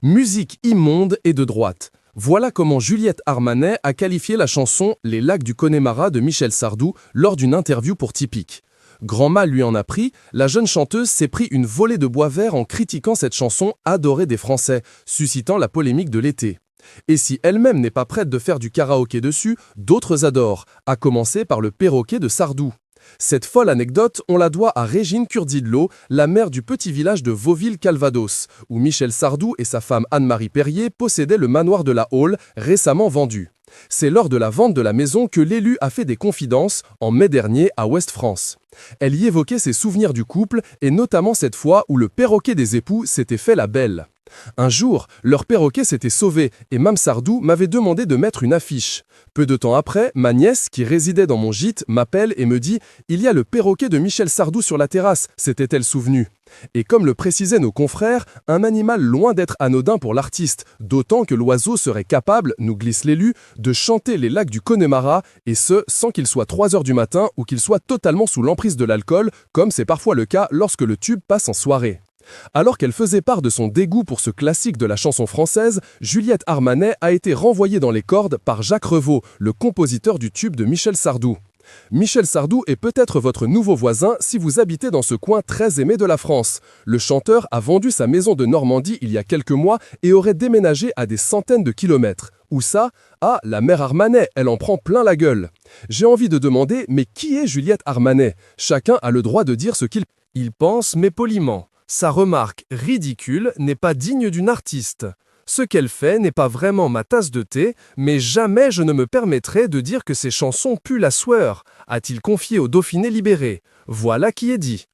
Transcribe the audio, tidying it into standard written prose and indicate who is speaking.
Speaker 1: Musique immonde et de droite. Voilà comment Juliette Armanet a qualifié la chanson Les lacs du Connemara de Michel Sardou lors d'une interview pour Typique. Grand mal lui en a pris, la jeune chanteuse s'est pris une volée de bois vert en critiquant cette chanson adorée des Français, suscitant la polémique de l'été. Et si elle-même n'est pas prête de faire du karaoké dessus, d'autres adorent, à commencer par le perroquet de Sardou. Cette folle anecdote, on la doit à Régine Curdidelot, la mère du petit village de Vauville-Calvados, où Michel Sardou et sa femme Anne-Marie Perrier possédaient le manoir de la Haule, récemment vendu. C'est lors de la vente de la maison que l'élu a fait des confidences, en mai dernier à Ouest-France. Elle y évoquait ses souvenirs du couple, et notamment cette fois où le perroquet des époux s'était fait la belle. Un jour, leur perroquet s'était sauvé et Mame Sardou m'avait demandé de mettre une affiche. Peu de temps après, ma nièce, qui résidait dans mon gîte, m'appelle et me dit « Il y a le perroquet de Michel Sardou sur la terrasse », s'était-elle souvenue. Et comme le précisaient nos confrères, un animal loin d'être anodin pour l'artiste, d'autant que l'oiseau serait capable, nous glisse l'élu, de chanter les lacs du Connemara, et ce, sans qu'il soit 3 heures du matin ou qu'il soit totalement sous l'emprise de l'alcool, comme c'est parfois le cas lorsque le tube passe en soirée. Alors qu'elle faisait part de son dégoût pour ce classique de la chanson française, Juliette Armanet a été renvoyée dans les cordes par Jacques Revaux, le compositeur du tube de Michel Sardou. Michel Sardou est peut-être votre nouveau voisin si vous habitez dans ce coin très aimé de la France. Le chanteur a vendu sa maison de Normandie il y a quelques mois et aurait déménagé à des centaines de kilomètres. Où ça? Ah, la mère Armanet, elle en prend plein la gueule. J'ai envie de demander, mais qui est Juliette Armanet? Chacun a le droit de dire ce qu'il pense, mais poliment. Sa remarque ridicule n'est pas digne d'une artiste. Ce qu'elle fait n'est pas vraiment ma tasse de thé, mais jamais je ne me permettrai de dire que ses chansons puent la sueur, a-t-il confié au Dauphiné libéré. Voilà qui est dit.